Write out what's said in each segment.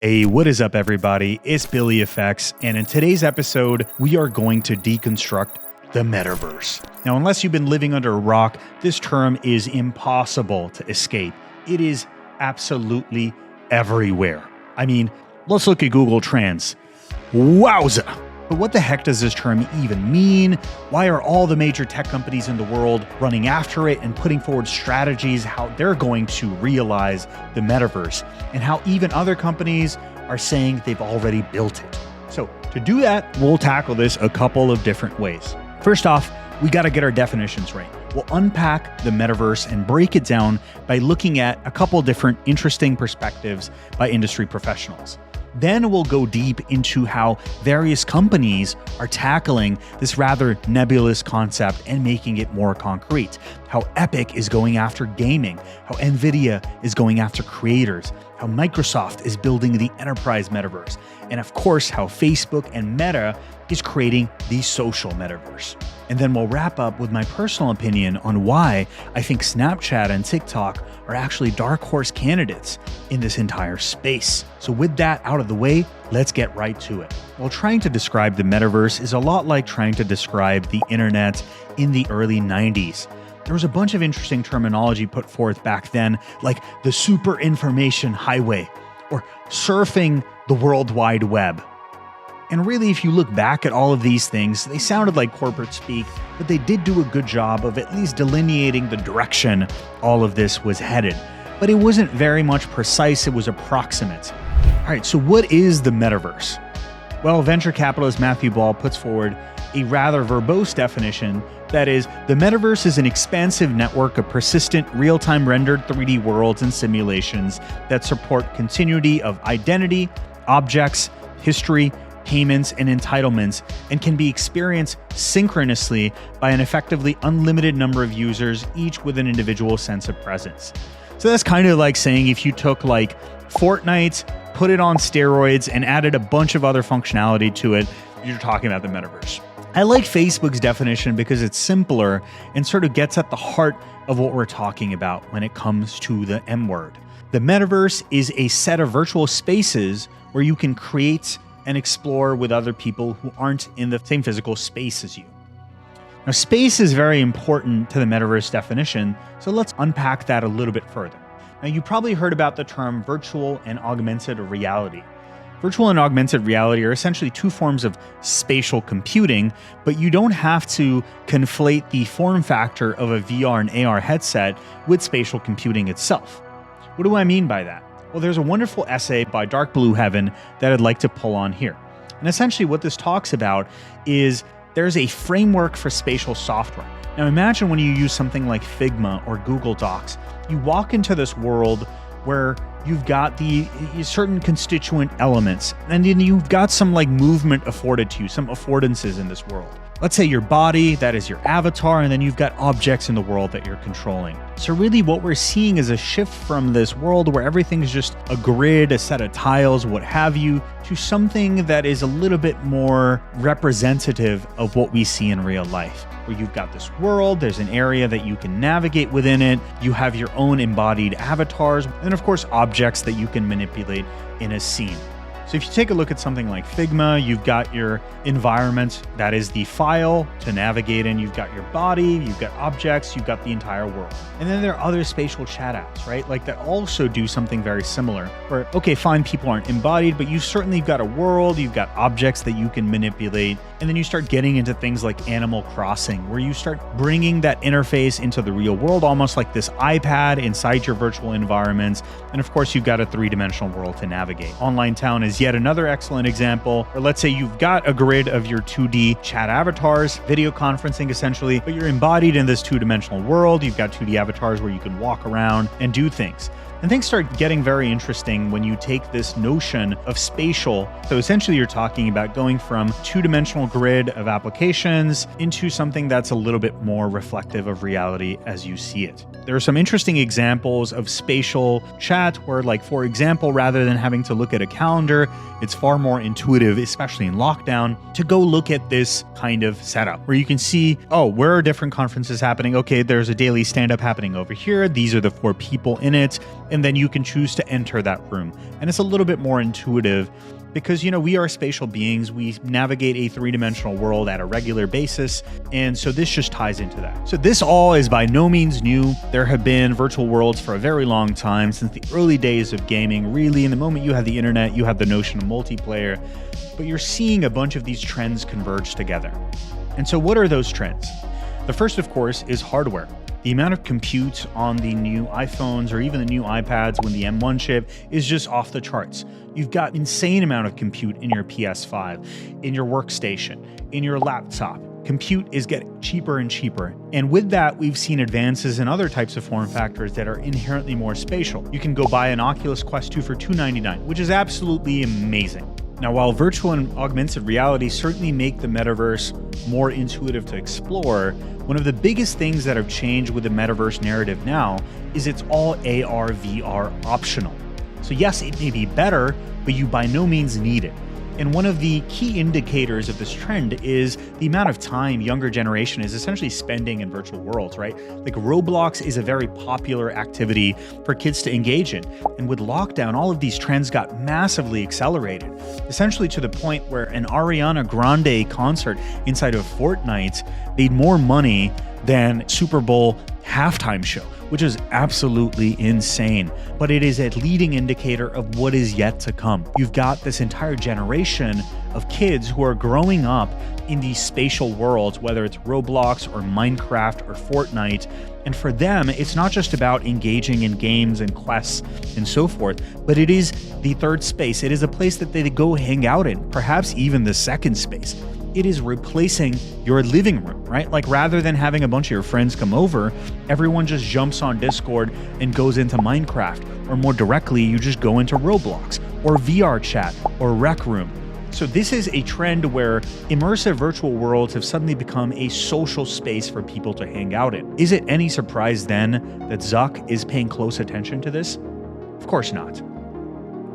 Hey, what is up, everybody? It's Billy Effects, and in today's episode, we are going to deconstruct the Metaverse. Now, unless you've been living under a rock, this term is impossible to escape. It is absolutely everywhere. I mean, let's look at Google Trends. Wowza! But what the heck does this term even mean? Why are all the major tech companies in the world running after it and putting forward strategies how they're going to realize the metaverse, and how even other companies are saying they've already built it? So to do that, we'll tackle this a couple of different ways. First off, we got to get our definitions right. We'll unpack the metaverse and break it down by looking at a couple different interesting perspectives by industry professionals. Then we'll go deep into how various companies are tackling this rather nebulous concept and making it more concrete. How Epic is going after gaming, how NVIDIA is going after creators, how Microsoft is building the enterprise metaverse, and of course, how Facebook and Meta is creating the social metaverse. And then we'll wrap up with my personal opinion on why I think Snapchat and TikTok are actually dark horse candidates in this entire space. So with that out of the way, let's get right to it. Well, trying to describe the metaverse is a lot like trying to describe the internet in the early 90s. There was a bunch of interesting terminology put forth back then, like the super information highway or surfing the World Wide Web. And really, if you look back at all of these things, they sounded like corporate speak, but they did do a good job of at least delineating the direction all of this was headed. But it wasn't very much precise, it was approximate. All right, so what is the metaverse? Well, venture capitalist Matthew Ball puts forward a rather verbose definition. That is, the metaverse is an expansive network of persistent, real-time rendered 3D worlds and simulations that support continuity of identity, objects, history, payments, and entitlements, and can be experienced synchronously by an effectively unlimited number of users, each with an individual sense of presence. So that's kind of like saying if you took like Fortnite, put it on steroids, and added a bunch of other functionality to it, you're talking about the metaverse. I like Facebook's definition because it's simpler and sort of gets at the heart of what we're talking about when it comes to the M word. The metaverse is a set of virtual spaces where you can create and explore with other people who aren't in the same physical space as you. Now, space is very important to the metaverse definition, so let's unpack that a little bit further. Now, you probably heard about the term virtual and augmented reality. Virtual and augmented reality are essentially two forms of spatial computing, but you don't have to conflate the form factor of a VR and AR headset with spatial computing itself. What do I mean by that? Well, there's a wonderful essay by Dark Blue Heaven that I'd like to pull on here. And essentially what this talks about is there's a framework for spatial software. Now imagine when you use something like Figma or Google Docs, you walk into this world where you've got the certain constituent elements, and then you've got some like movement afforded to you, some affordances in this world. Let's say your body, that is your avatar, and then you've got objects in the world that you're controlling. So really what we're seeing is a shift from this world where everything's just a grid, a set of tiles, what have you, to something that is a little bit more representative of what we see in real life. Where you've got this world, there's an area that you can navigate within it, you have your own embodied avatars, and of course objects that you can manipulate in a scene. So if you take a look at something like Figma, you've got your environment, that is the file to navigate in, you've got your body, you've got objects, you've got the entire world. And then there are other spatial chat apps, right? Like that also do something very similar where, okay, fine, people aren't embodied, but you've certainly got a world, you've got objects that you can manipulate. And then you start getting into things like Animal Crossing, where you start bringing that interface into the real world, almost like this iPad inside your virtual environments. And of course, you've got a three-dimensional world to navigate. Online Town is yet another excellent example, or let's say you've got a grid of your 2D chat avatars, video conferencing essentially, but you're embodied in this two-dimensional world. You've got 2D avatars where you can walk around and do things. And things start getting very interesting when you take this notion of spatial. So essentially you're talking about going from two-dimensional grid of applications into something that's a little bit more reflective of reality as you see it. There are some interesting examples of spatial chat where, like, for example, rather than having to look at a calendar, it's far more intuitive, especially in lockdown, to go look at this kind of setup where you can see, oh, where are different conferences happening? Okay, there's a daily stand-up happening over here. These are the 4 people in it. and then you can choose to enter that room. And it's a little bit more intuitive because, we are spatial beings. We navigate a three-dimensional world at a regular basis. And so this just ties into that. So this all is by no means new. There have been virtual worlds for a very long time, since the early days of gaming. Really, in the moment you have the internet, you have the notion of multiplayer, but you're seeing a bunch of these trends converge together. And so what are those trends? The first, of course, is hardware. The amount of compute on the new iPhones or even the new iPads when the M1 chip is just off the charts. You've got insane amount of compute in your PS5, in your workstation, in your laptop. Compute is getting cheaper and cheaper. And with that, we've seen advances in other types of form factors that are inherently more spatial. You can go buy an Oculus Quest 2 for $299, which is absolutely amazing. Now, while virtual and augmented reality certainly make the metaverse more intuitive to explore, one of the biggest things that have changed with the metaverse narrative now is it's all AR, VR optional. So yes, it may be better, but you by no means need it. And one of the key indicators of this trend is the amount of time younger generation is essentially spending in virtual worlds, right? Like Roblox is a very popular activity for kids to engage in. And with lockdown, all of these trends got massively accelerated, essentially to the point where an Ariana Grande concert inside of Fortnite made more money than Super Bowl halftime show, which is absolutely insane. But it is a leading indicator of what is yet to come. You've got this entire generation of kids who are growing up in these spatial worlds, whether it's Roblox or Minecraft or Fortnite. And for them, it's not just about engaging in games and quests and so forth, but it is the third space. It is a place that they go hang out in, perhaps even the second space. It is replacing your living room, right? Like rather than having a bunch of your friends come over, everyone just jumps on Discord and goes into Minecraft, or more directly, you just go into Roblox or VR chat or Rec Room. So this is a trend where immersive virtual worlds have suddenly become a social space for people to hang out in. Is it any surprise then that Zuck is paying close attention to this? Of course not.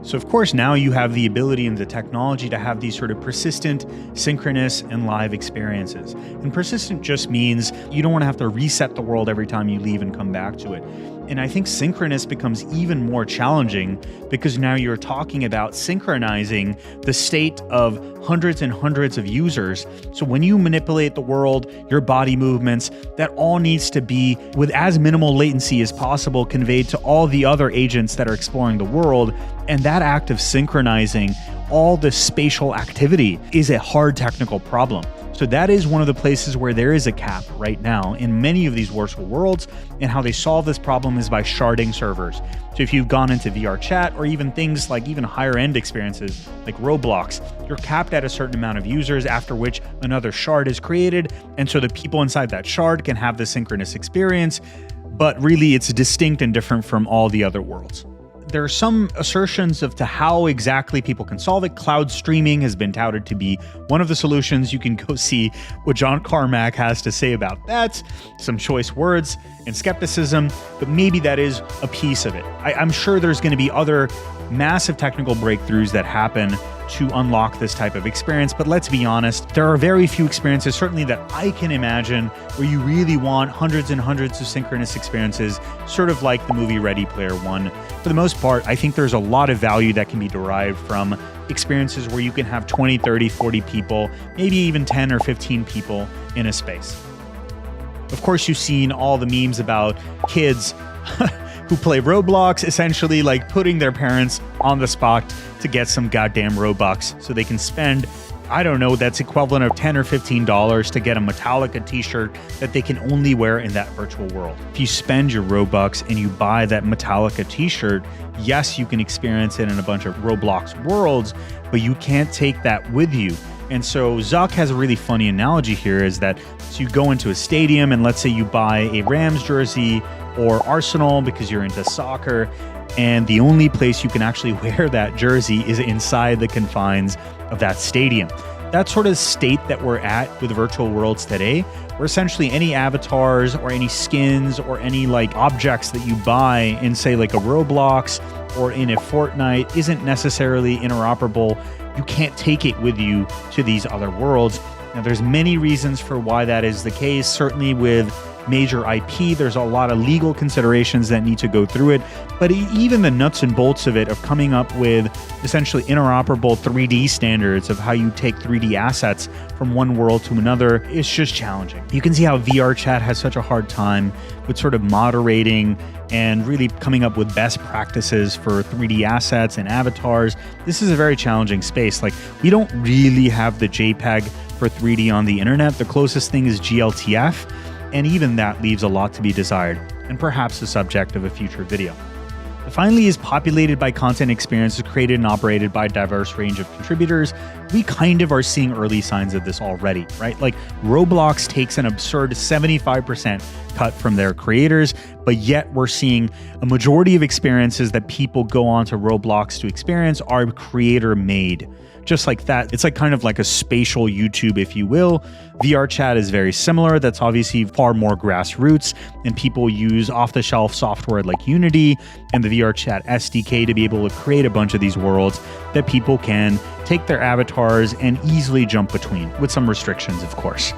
So of course now you have the ability and the technology to have these sort of persistent, synchronous, and live experiences. And persistent just means you don't want to have to reset the world every time you leave and come back to it. And I think synchronous becomes even more challenging because now you're talking about synchronizing the state of hundreds and hundreds of users. So when you manipulate the world, your body movements, that all needs to be with as minimal latency as possible conveyed to all the other agents that are exploring the world. And that act of synchronizing all the spatial activity is a hard technical problem. So that is one of the places where there is a cap right now in many of these virtual worlds, and how they solve this problem is by sharding servers. So if you've gone into VR chat or even things like even higher end experiences like Roblox, you're capped at a certain amount of users, after which another shard is created. And so the people inside that shard can have the synchronous experience, but really it's distinct and different from all the other worlds. There are some assertions of to how exactly people can solve it. Cloud streaming has been touted to be one of the solutions. You can go see what John Carmack has to say about that. Some choice words and skepticism, but maybe that is a piece of it. I'm sure there's going to be other massive technical breakthroughs that happen to unlock this type of experience. But let's be honest, there are very few experiences, certainly that I can imagine, where you really want hundreds and hundreds of synchronous experiences, sort of like the movie Ready Player One. For the most part, I think there's a lot of value that can be derived from experiences where you can have 20, 30, 40 people, maybe even 10 or 15 people in a space. Of course, you've seen all the memes about kids who play Roblox, essentially like putting their parents on the spot to get some goddamn Robux so they can spend, I don't know, that's equivalent of $10 or $15 to get a Metallica t-shirt that they can only wear in that virtual world. If you spend your Robux and you buy that Metallica t-shirt, yes, you can experience it in a bunch of Roblox worlds, but you can't take that with you. And so Zuck has a really funny analogy here, is that so you go into a stadium and let's say you buy a Rams jersey or Arsenal because you're into soccer, and the only place you can actually wear that jersey is inside the confines of that stadium. That sort of state that we're at with virtual worlds today, where essentially any avatars or any skins or any like objects that you buy in say like a Roblox or in a Fortnite isn't necessarily interoperable. You can't take it with you to these other worlds. Now, there's many reasons for why that is the case. Certainly with major IP. There's a lot of legal considerations that need to go through it. But even the nuts and bolts of it, of coming up with essentially interoperable 3D standards of how you take 3D assets from one world to another, it's just challenging. You can see how VR chat has such a hard time with sort of moderating and really coming up with best practices for 3D assets and avatars. This is a very challenging space. Like, we don't really have the JPEG for 3D on the internet. The closest thing is GLTF, and even that leaves a lot to be desired, and perhaps the subject of a future video. Finally, is populated by content experiences created and operated by a diverse range of contributors. We kind of are seeing early signs of this already, right? Like, Roblox takes an absurd 75% cut from their creators, but yet we're seeing a majority of experiences that people go onto Roblox to experience are creator made. Just like that, it's like kind of like a spatial YouTube, if you will. VR chat is very similar. That's obviously far more grassroots, and people use off-the-shelf software like Unity and the VR chat SDK to be able to create a bunch of these worlds that people can take their avatars and easily jump between, with some restrictions, of course.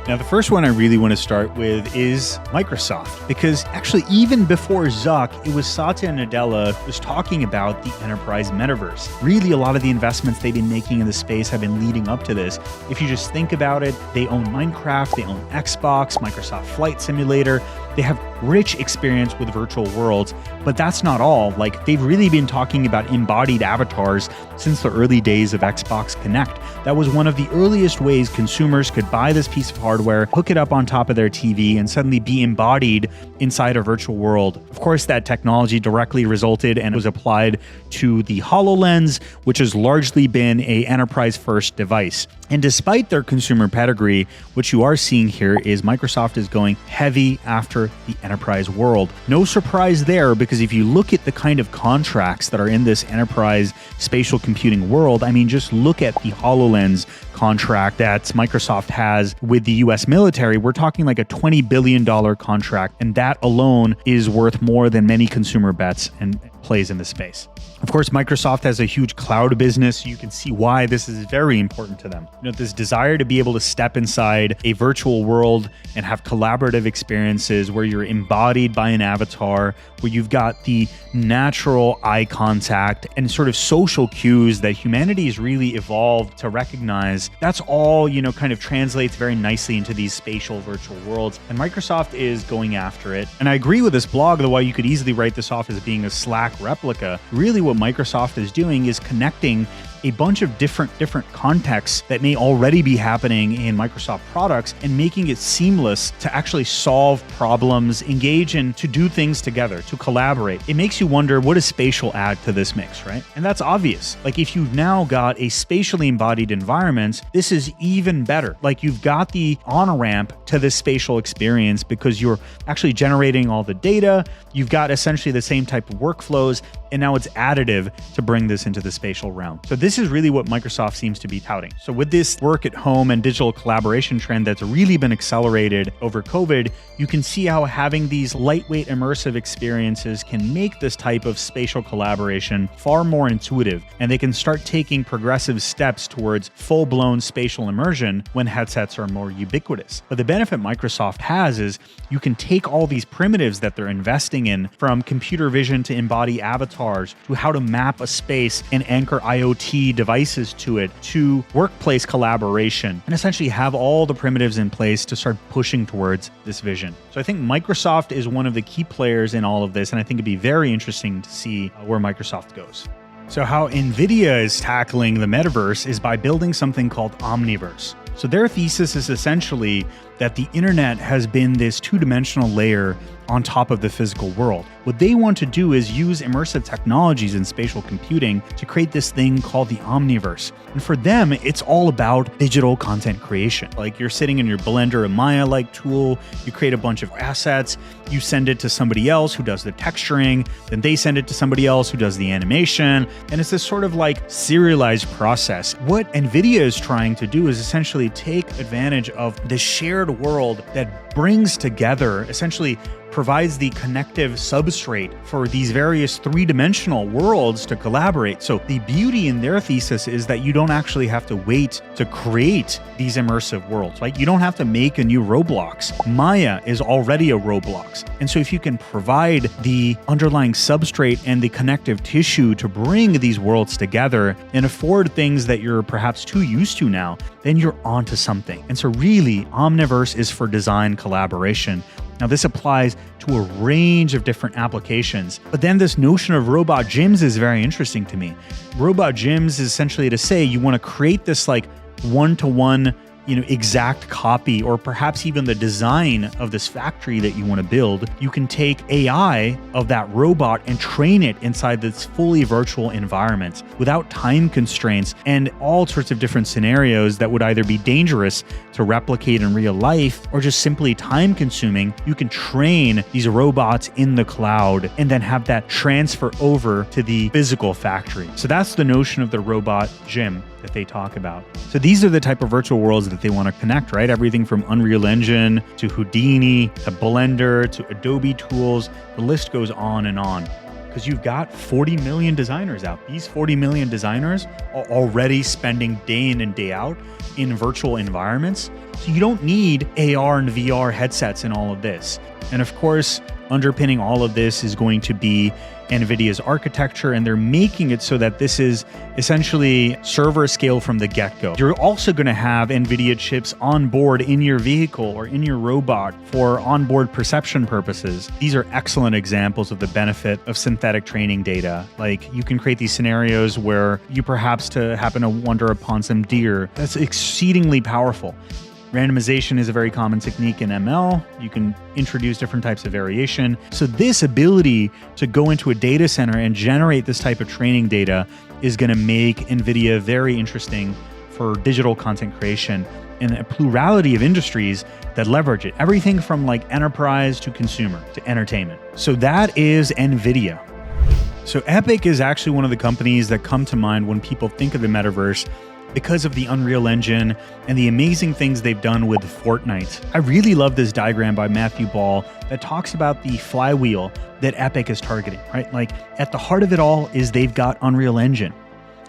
Now, the first one I really want to start with is Microsoft, because actually even before Zuck, it was Satya Nadella was talking about the enterprise metaverse. Really, a lot of the investments they've been making in the space have been leading up to this. If you just think about it, they own Minecraft, they own Xbox, Microsoft Flight Simulator. They have rich experience with virtual worlds, but that's not all. Like, they've really been talking about embodied avatars since the early days of Xbox Connect. That was one of the earliest ways consumers could buy this piece of hardware, hook it up on top of their TV, and suddenly be embodied inside a virtual world. Of course, that technology directly resulted and was applied to the HoloLens, which has largely been an enterprise-first device. And despite their consumer pedigree, what you are seeing here is Microsoft is going heavy after the enterprise world. No surprise there, because if you look at the kind of contracts that are in this enterprise spatial computing world, I mean, just look at the HoloLens contract that Microsoft has with the US military. We're talking like a $20 billion contract, and that alone is worth more than many consumer bets and plays in the space. Of course, Microsoft has a huge cloud business. You can see why this is very important to them. You know, this desire to be able to step inside a virtual world and have collaborative experiences where you're embodied by an avatar, where you've got the natural eye contact and sort of social cues that humanity has really evolved to recognize. That's all, you know, kind of translates very nicely into these spatial virtual worlds. And Microsoft is going after it. And I agree with this blog, though, while you could easily write this off as being a Slack replica, really what Microsoft is doing is connecting a bunch of different contexts that may already be happening in Microsoft products and making it seamless to actually solve problems, engage in, to do things together, to collaborate. It makes you wonder, what does spatial add to this mix, right? And that's obvious. Like, if you've now got a spatially embodied environment, this is even better. Like, you've got the on-ramp to this spatial experience because you're actually generating all the data. You've got essentially the same type of workflows, and now it's additive to bring this into the spatial realm. So this is really what Microsoft seems to be touting. So with this work at home and digital collaboration trend that's really been accelerated over COVID, you can see how having these lightweight immersive experiences can make this type of spatial collaboration far more intuitive, and they can start taking progressive steps towards full-blown spatial immersion when headsets are more ubiquitous. But the benefit Microsoft has is you can take all these primitives that they're investing in, from computer vision to embody avatars, to how to map a space and anchor IoT devices to it, to workplace collaboration, and essentially have all the primitives in place to start pushing towards this vision. So I think Microsoft is one of the key players in all of this, and I think it'd be very interesting to see where Microsoft goes. So how NVIDIA is tackling the metaverse is by building something called Omniverse. So their thesis is essentially that the internet has been this two-dimensional layer on top of the physical world. What they want to do is use immersive technologies in spatial computing to create this thing called the Omniverse. And for them, it's all about digital content creation. Like, you're sitting in your Blender or Maya-like tool, you create a bunch of assets, you send it to somebody else who does the texturing, then they send it to somebody else who does the animation, and it's this sort of like serialized process. What NVIDIA is trying to do is essentially take advantage of the shared world that brings together essentially provides the connective substrate for these various three-dimensional worlds to collaborate. So the beauty in their thesis is that you don't actually have to wait to create these immersive worlds, right? You don't have to make a new Roblox. Maya is already a Roblox. And so if you can provide the underlying substrate and the connective tissue to bring these worlds together and afford things that you're perhaps too used to now, then you're onto something. And so really, Omniverse is for design collaboration. Now, this applies to a range of different applications. But then this notion of robot gyms is very interesting to me. Robot gyms is essentially to say you want to create this like one-to-one, exact copy, or perhaps even the design of this factory that you want to build. You can take AI of that robot and train it inside this fully virtual environment without time constraints and all sorts of different scenarios that would either be dangerous to replicate in real life or just simply time consuming. You can train these robots in the cloud and then have that transfer over to the physical factory. So that's the notion of the robot gym that they talk about. So these are the type of virtual worlds that they want to connect, right? Everything from Unreal Engine to Houdini to Blender to Adobe tools. The list goes on and on because you've got 40 million designers out. These 40 million designers are already spending day in and day out in virtual environments. So you don't need AR and VR headsets in all of this. And of course, underpinning all of this is going to be NVIDIA's architecture, and they're making it so that this is essentially server scale from the get-go. You're also going to have NVIDIA chips on board in your vehicle or in your robot for onboard perception purposes. These are excellent examples of the benefit of synthetic training data. Like you can create these scenarios where you perhaps happen to wander upon some deer. That's exceedingly powerful. Randomization is a very common technique in ML. You can introduce different types of variation. So this ability to go into a data center and generate this type of training data is going to make NVIDIA very interesting for digital content creation in a plurality of industries that leverage it. Everything from like enterprise to consumer to entertainment. So that is NVIDIA. So Epic is actually one of the companies that come to mind when people think of the metaverse because of the Unreal Engine and the amazing things they've done with Fortnite. I really love this diagram by Matthew Ball that talks about the flywheel that Epic is targeting, right? Like at the heart of it all is they've got Unreal Engine.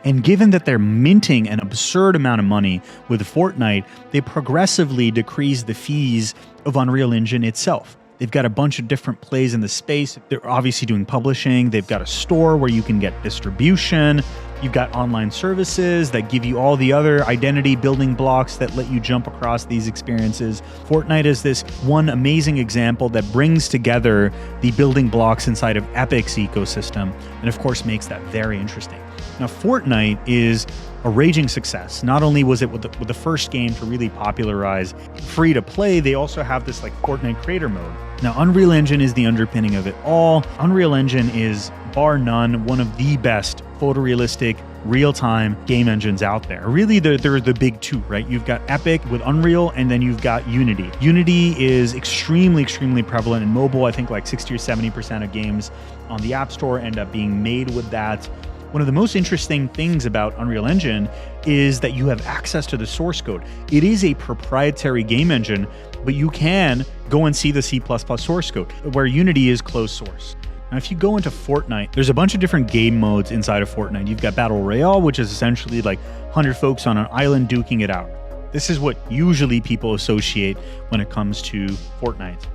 And given that they're minting an absurd amount of money with Fortnite, they progressively decrease the fees of Unreal Engine itself. They've got a bunch of different plays in the space. They're obviously doing publishing. They've got a store where you can get distribution. You've got online services that give you all the other identity building blocks that let you jump across these experiences. Fortnite is this one amazing example that brings together the building blocks inside of Epic's ecosystem, and of course makes that very interesting. Now, Fortnite is a raging success. Not only was it with the first game to really popularize free to play, they also have this like Fortnite creator mode. Now, Unreal Engine is the underpinning of it all. Unreal Engine is, bar none, one of the best photorealistic, real-time game engines out there. Really, they're the big two, right? You've got Epic with Unreal, and then you've got Unity. Unity is extremely prevalent in mobile. I think like 60 or 70% of games on the App Store end up being made with that. One of the most interesting things about Unreal Engine is that you have access to the source code. It is a proprietary game engine, but you can go and see the C++ source code, where Unity is closed source. Now, if you go into Fortnite, there's a bunch of different game modes inside of Fortnite. You've got Battle Royale, which is essentially like 100 folks on an island duking it out. This is what usually people associate when it comes to Fortnite.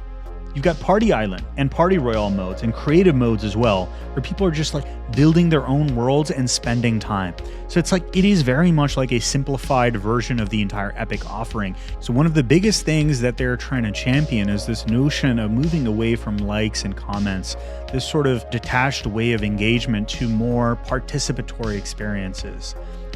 You've got Party Island and Party Royale modes and creative modes as well, where people are just like building their own worlds and spending time. So it's like, it is very much like a simplified version of the entire Epic offering. So one of the biggest things that they're trying to champion is this notion of moving away from likes and comments, this sort of detached way of engagement to more participatory experiences,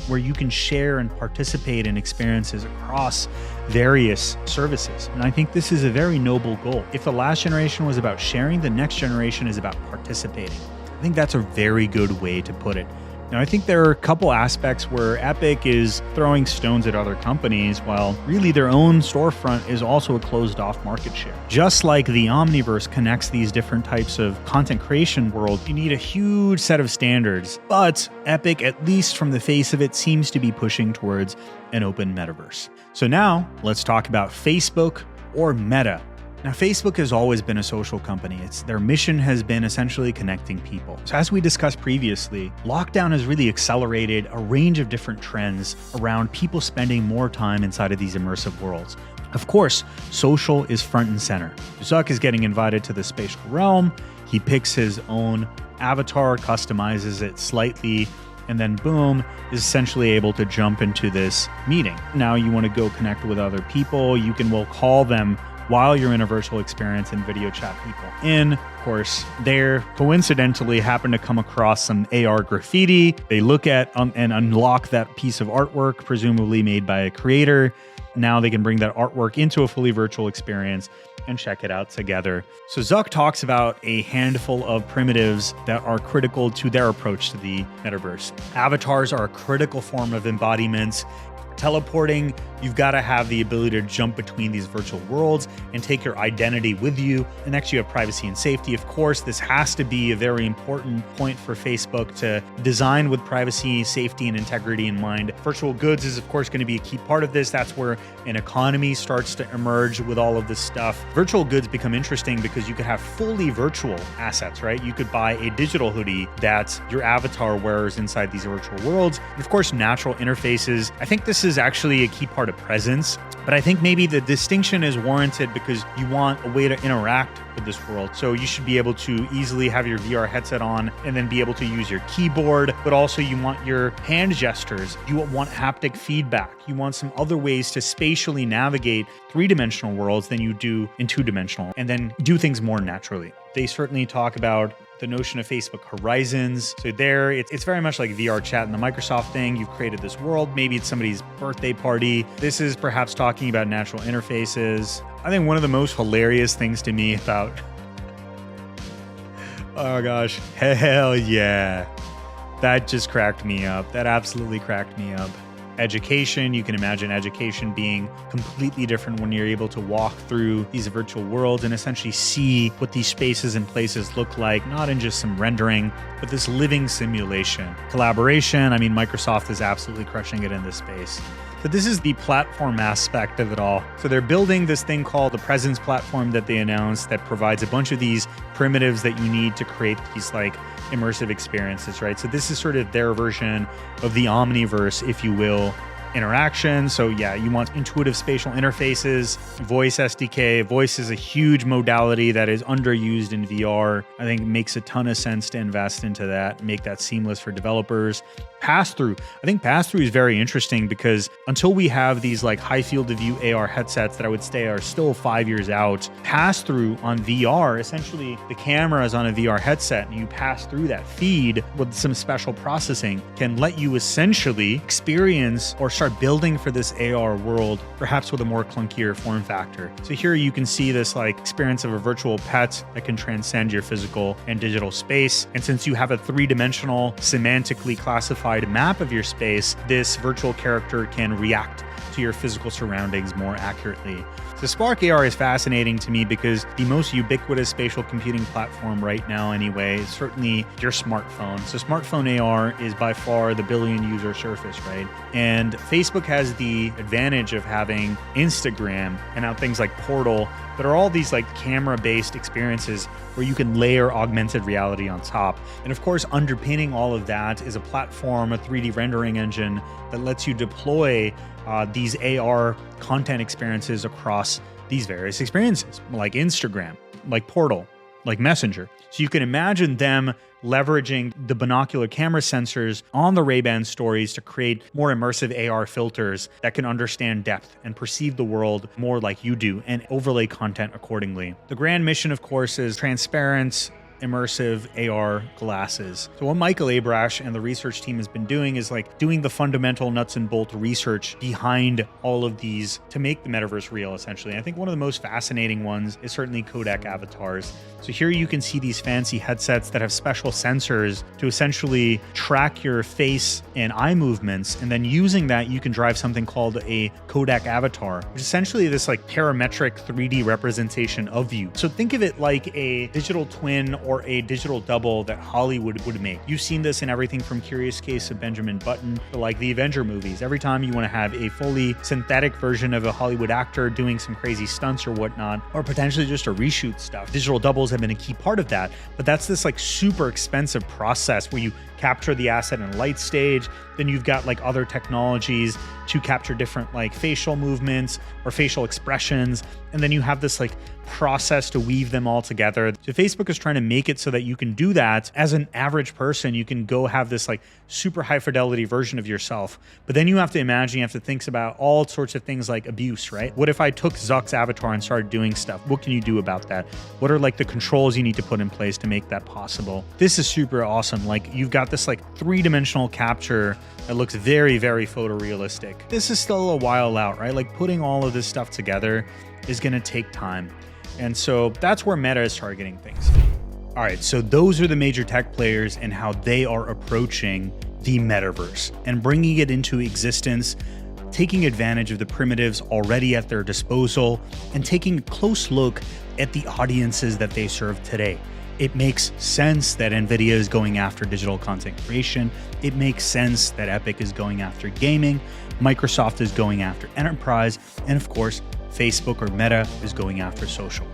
where you can share and participate in experiences across various services. And I think this is a very noble goal. If the last generation was about sharing, the next generation is about participating. I think that's a very good way to put it. Now, I think there are a couple aspects where Epic is throwing stones at other companies, while really their own storefront is also a closed-off market share. Just like the Omniverse connects these different types of content creation world, you need a huge set of standards. But Epic, at least from the face of it, seems to be pushing towards an open metaverse. So now, let's talk about Facebook or Meta. Now, Facebook has always been a social company. Their mission has been essentially connecting people. So as we discussed previously, lockdown has really accelerated a range of different trends around people spending more time inside of these immersive worlds. Of course, social is front and center. Zuck is getting invited to the spatial realm. He picks his own avatar, customizes it slightly, and then boom, is essentially able to jump into this meeting. Now you want to go connect with other people. You can call them while you're in a virtual experience and video chat people in. Of course, they coincidentally happen to come across some AR graffiti. They look at and unlock that piece of artwork, presumably made by a creator. Now they can bring that artwork into a fully virtual experience and check it out together. So Zuck talks about a handful of primitives that are critical to their approach to the metaverse. Avatars are a critical form of embodiments. Teleporting, you've got to have the ability to jump between these virtual worlds and take your identity with you. And next, you have privacy and safety. Of course, this has to be a very important point for Facebook to design with privacy, safety, and integrity in mind. Virtual goods is, of course, going to be a key part of this. That's where an economy starts to emerge with all of this stuff. Virtual goods become interesting because you could have fully virtual assets, right? You could buy a digital hoodie that your avatar wears inside these virtual worlds. And of course, natural interfaces. I think this is actually a key part of presence, but I think maybe the distinction is warranted because you want a way to interact with this world. So you should be able to easily have your VR headset on and then be able to use your keyboard, but also you want your hand gestures. You want haptic feedback. You want some other ways to spatially navigate three-dimensional worlds than you do in two-dimensional, and then do things more naturally. They certainly talk about the notion of Facebook Horizons. So there, it's very much like VR chat and the Microsoft thing. You've created this world. Maybe it's somebody's birthday party. This is perhaps talking about natural interfaces. I think one of the most hilarious things to me about, oh gosh, hell yeah. That just cracked me up. That absolutely cracked me up. Education, you can imagine education being completely different when you're able to walk through these virtual worlds and essentially see what these spaces and places look like, not in just some rendering, but this living simulation. Collaboration, I mean, Microsoft is absolutely crushing it in this space. So this is the platform aspect of it all. So they're building this thing called the Presence platform that they announced that provides a bunch of these primitives that you need to create these like immersive experiences, right? So this is sort of their version of the Omniverse, if you will, interaction. So yeah, you want intuitive spatial interfaces, voice SDK. Voice is a huge modality that is underused in VR. I think it makes a ton of sense to invest into that, make that seamless for developers. Pass-through. I think pass-through is very interesting because until we have these like high field of view AR headsets that I would say are still 5 years out, pass-through on VR, essentially the camera is on a VR headset and you pass through that feed with some special processing can let you essentially experience or start building for this AR world, perhaps with a more clunkier form factor. So here you can see this like experience of a virtual pet that can transcend your physical and digital space. And since you have a three-dimensional, semantically classified map of your space, this virtual character can react to your physical surroundings more accurately. So Spark AR is fascinating to me because the most ubiquitous spatial computing platform right now anyway is certainly your smartphone. So smartphone AR is by far the billion user surface, right? And Facebook has the advantage of having Instagram and now things like Portal that are all these like camera-based experiences where you can layer augmented reality on top. And of course, underpinning all of that is a platform, a 3D rendering engine that lets you deploy these AR content experiences across these various experiences, like Instagram, like Portal, like Messenger. So you can imagine them leveraging the binocular camera sensors on the Ray-Ban stories to create more immersive AR filters that can understand depth and perceive the world more like you do and overlay content accordingly. The grand mission, of course, is transparent, immersive AR glasses. So what Michael Abrash and the research team has been doing is like doing the fundamental nuts and bolt research behind all of these to make the metaverse real, essentially. And I think one of the most fascinating ones is certainly Kodak avatars. So here you can see these fancy headsets that have special sensors to essentially track your face and eye movements. And then using that, you can drive something called a Kodak avatar, which is essentially this like parametric 3D representation of you. So think of it like a digital twin or a digital double that Hollywood would make. You've seen this in everything from Curious Case of Benjamin Button to like the Avenger movies. Every time you want to have a fully synthetic version of a Hollywood actor doing some crazy stunts or whatnot, or potentially just a reshoot stuff, digital doubles have been a key part of that. But that's this like super expensive process where you capture the asset in a light stage. Then you've got like other technologies to capture different like facial movements or facial expressions. And then you have this like process to weave them all together. So Facebook is trying to make it so that you can do that as an average person. You can go have this like super high fidelity version of yourself. But then you have to imagine, you have to think about all sorts of things like abuse, right? What if I took Zuck's avatar and started doing stuff? What can you do about that? What are like the controls you need to put in place to make that possible? This is super awesome. Like you've got this like three-dimensional capture that looks very, very photorealistic. This is still a while out, right? Like putting all of this stuff together is going to take time. And so that's where Meta is targeting things. All right, so those are the major tech players and how they are approaching the metaverse and bringing it into existence, taking advantage of the primitives already at their disposal, and taking a close look at the audiences that they serve today. It makes sense that NVIDIA is going after digital content creation. It makes sense that Epic is going after gaming. Microsoft is going after enterprise. And of course, Facebook or Meta is going after social.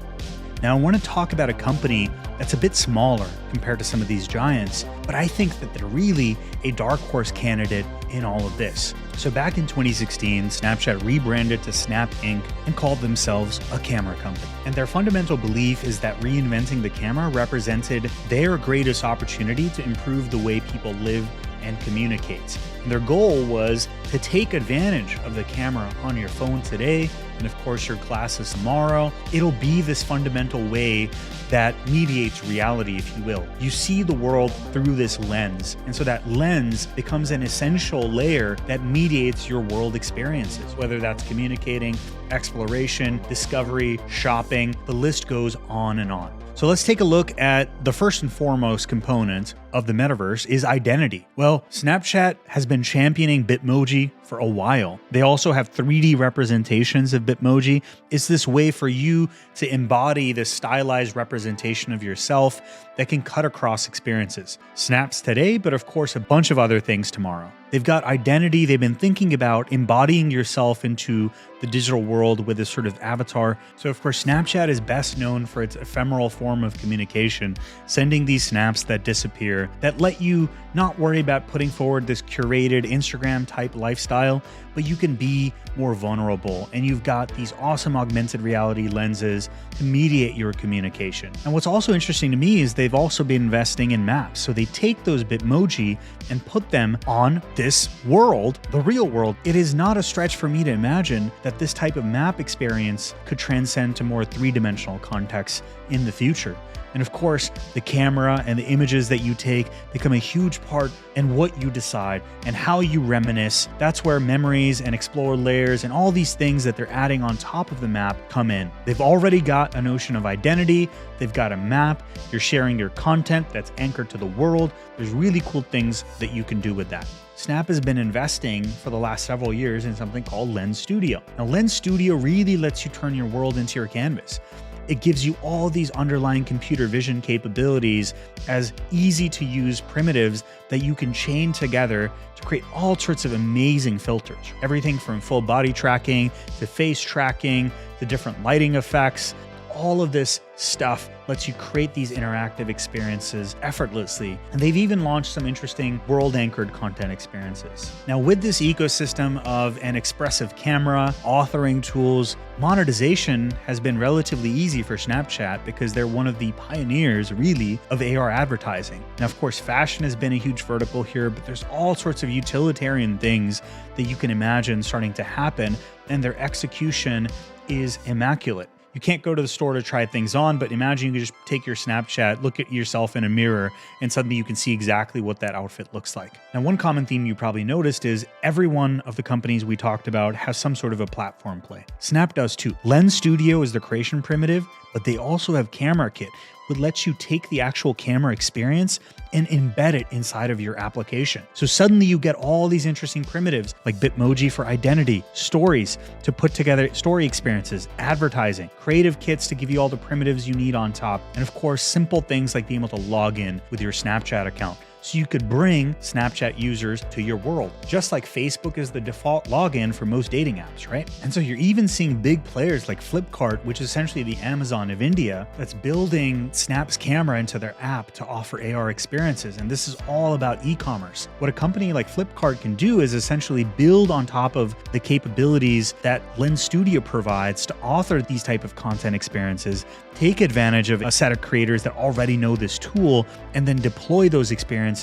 Now, I want to talk about a company that's a bit smaller compared to some of these giants, but I think that they're really a dark horse candidate in all of this. So back in 2016, Snapchat rebranded to Snap Inc. and called themselves a camera company. And their fundamental belief is that reinventing the camera represented their greatest opportunity to improve the way people live and communicate. And their goal was to take advantage of the camera on your phone today, and of course your glasses tomorrow. It'll be this fundamental way that mediates reality, if you will. You see the world through this lens, and so that lens becomes an essential layer that mediates your world experiences, whether that's communicating, exploration, discovery, shopping, the list goes on and on. So let's take a look at the first and foremost component of the metaverse is identity. Well, Snapchat has been championing Bitmoji for a while. They also have 3D representations of Bitmoji. It's this way for you to embody this stylized representation of yourself that can cut across experiences. Snaps today, but of course a bunch of other things tomorrow. They've got identity. They've been thinking about embodying yourself into the digital world with this sort of avatar. So of course, Snapchat is best known for its ephemeral form of communication, sending these snaps that disappear, that let you not worry about putting forward this curated Instagram type lifestyle, but you can be more vulnerable. And you've got these awesome augmented reality lenses to mediate your communication. And what's also interesting to me is they've also been investing in maps. So they take those Bitmoji and put them on this world, the real world. It is not a stretch for me to imagine that this type of map experience could transcend to more three-dimensional contexts in the future. And of course, the camera and the images that you take become a huge part in what you decide and how you reminisce. That's where memories and explore layers and all these things that they're adding on top of the map come in. They've already got a notion of identity. They've got a map. You're sharing your content that's anchored to the world. There's really cool things that you can do with that. Snap has been investing for the last several years in something called Lens Studio. Now, Lens Studio really lets you turn your world into your canvas. It gives you all these underlying computer vision capabilities as easy to use primitives that you can chain together to create all sorts of amazing filters. Everything from full body tracking to face tracking to different lighting effects. All of this stuff lets you create these interactive experiences effortlessly. And they've even launched some interesting world-anchored content experiences. Now, with this ecosystem of an expressive camera, authoring tools, monetization has been relatively easy for Snapchat because they're one of the pioneers, really, of AR advertising. Now, of course, fashion has been a huge vertical here, but there's all sorts of utilitarian things that you can imagine starting to happen, and their execution is immaculate. You can't go to the store to try things on, but imagine you can just take your Snapchat, look at yourself in a mirror, and suddenly you can see exactly what that outfit looks like. Now, one common theme you probably noticed is every one of the companies we talked about has some sort of a platform play. Snap does too. Lens Studio is the creation primitive, but they also have Camera Kit, would let you take the actual camera experience and embed it inside of your application. So suddenly you get all these interesting primitives like Bitmoji for identity, stories to put together story experiences, advertising, creative kits to give you all the primitives you need on top, and of course, simple things like being able to log in with your Snapchat account. So you could bring Snapchat users to your world, just like Facebook is the default login for most dating apps, right? And so you're even seeing big players like Flipkart, which is essentially the Amazon of India, that's building Snap's camera into their app to offer AR experiences. And this is all about e-commerce. What a company like Flipkart can do is essentially build on top of the capabilities that Lens Studio provides to author these type of content experiences, take advantage of a set of creators that already know this tool, and then deploy those experiences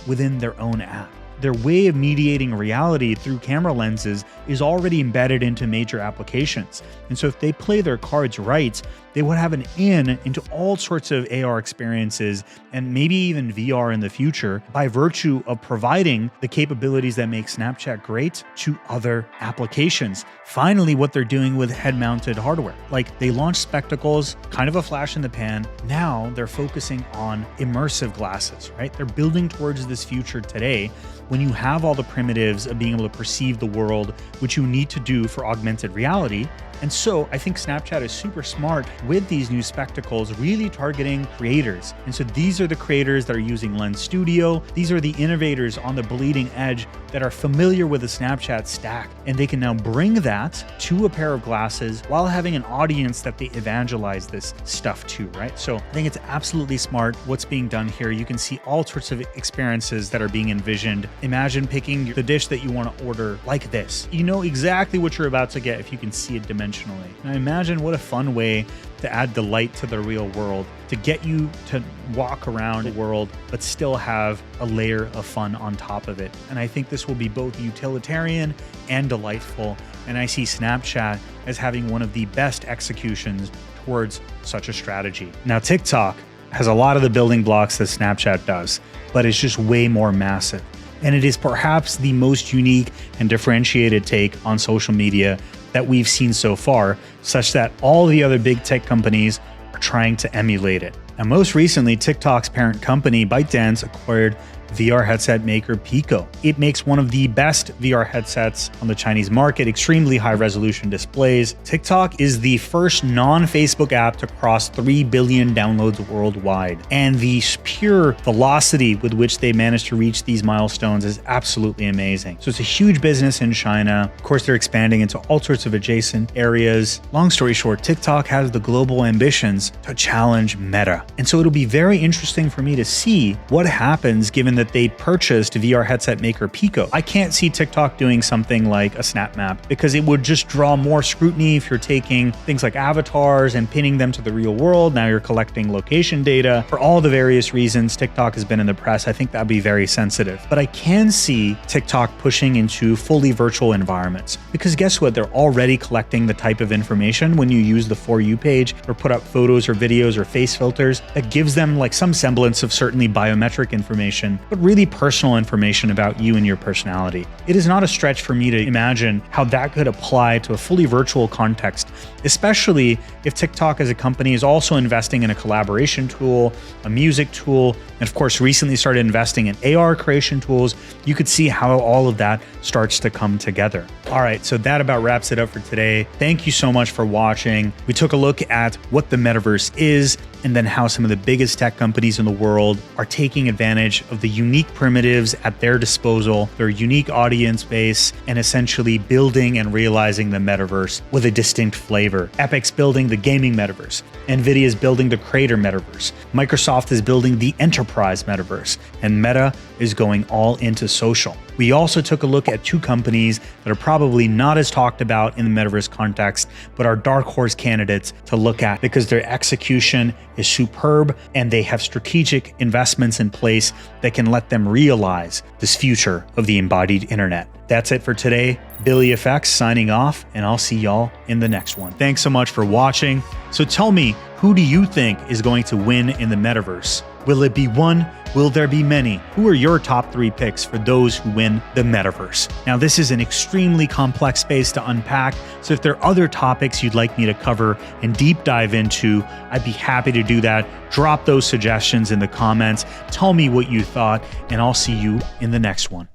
within their own app. Their way of mediating reality through camera lenses is already embedded into major applications. And so if they play their cards right, they would have an in into all sorts of AR experiences and maybe even VR in the future by virtue of providing the capabilities that make Snapchat great to other applications. Finally, what they're doing with head-mounted hardware. Like they launched spectacles, kind of a flash in the pan. Now they're focusing on immersive glasses, right? They're building towards this future today when you have all the primitives of being able to perceive the world, which you need to do for augmented reality. And so I think Snapchat is super smart with these new spectacles, really targeting creators. And so these are the creators that are using Lens Studio. These are the innovators on the bleeding edge that are familiar with the Snapchat stack. And they can now bring that to a pair of glasses while having an audience that they evangelize this stuff to, right? So I think it's absolutely smart what's being done here. You can see all sorts of experiences that are being envisioned. Imagine picking the dish that you want to order like this. You know exactly what you're about to get if you can see it dimensionally. Now imagine what a fun way to add delight to the real world, to get you to walk around the world, but still have a layer of fun on top of it. And I think this will be both utilitarian and delightful. And I see Snapchat as having one of the best executions towards such a strategy. Now, TikTok has a lot of the building blocks that Snapchat does, but it's just way more massive. And it is perhaps the most unique and differentiated take on social media that we've seen so far, such that all the other big tech companies are trying to emulate it. Now, most recently, TikTok's parent company, Bytedance, acquired VR headset maker Pico. It makes one of the best VR headsets on the Chinese market, extremely high resolution displays. TikTok is the first non-Facebook app to cross 3 billion downloads worldwide. And the pure velocity with which they managed to reach these milestones is absolutely amazing. So it's a huge business in China. Of course, they're expanding into all sorts of adjacent areas. Long story short, TikTok has the global ambitions to challenge Meta. And so it'll be very interesting for me to see what happens given that they purchased VR headset maker Pico. I can't see TikTok doing something like a snap map because it would just draw more scrutiny if you're taking things like avatars and pinning them to the real world. Now you're collecting location data. For all the various reasons TikTok has been in the press, I think that'd be very sensitive. But I can see TikTok pushing into fully virtual environments because guess what? They're already collecting the type of information when you use the For You page or put up photos or videos or face filters that gives them like some semblance of certainly biometric information, but really personal information about you and your personality. It is not a stretch for me to imagine how that could apply to a fully virtual context, especially if TikTok as a company is also investing in a collaboration tool, a music tool, and of course recently started investing in AR creation tools. You could see how all of that starts to come together. All right, so that about wraps it up for today. Thank you so much for watching. We took a look at what the metaverse is and then how some of the biggest tech companies in the world are taking advantage of the unique primitives at their disposal, their unique audience base, and essentially building and realizing the metaverse with a distinct flavor. Epic's building the gaming metaverse. NVIDIA is building the creator metaverse. Microsoft is building the enterprise metaverse. And Meta is going all into social. We also took a look at two companies that are probably not as talked about in the metaverse context, but are dark horse candidates to look at because their execution is superb and they have strategic investments in place that can let them realize this future of the embodied internet. That's it for today. Billy Effects signing off, and I'll see y'all in the next one. Thanks so much for watching. So tell me, who do you think is going to win in the metaverse? Will it be one? Will there be many? Who are your top 3 picks for those who win the Metaverse? Now, this is an extremely complex space to unpack, so if there are other topics you'd like me to cover and deep dive into, I'd be happy to do that. Drop those suggestions in the comments. Tell me what you thought, and I'll see you in the next one.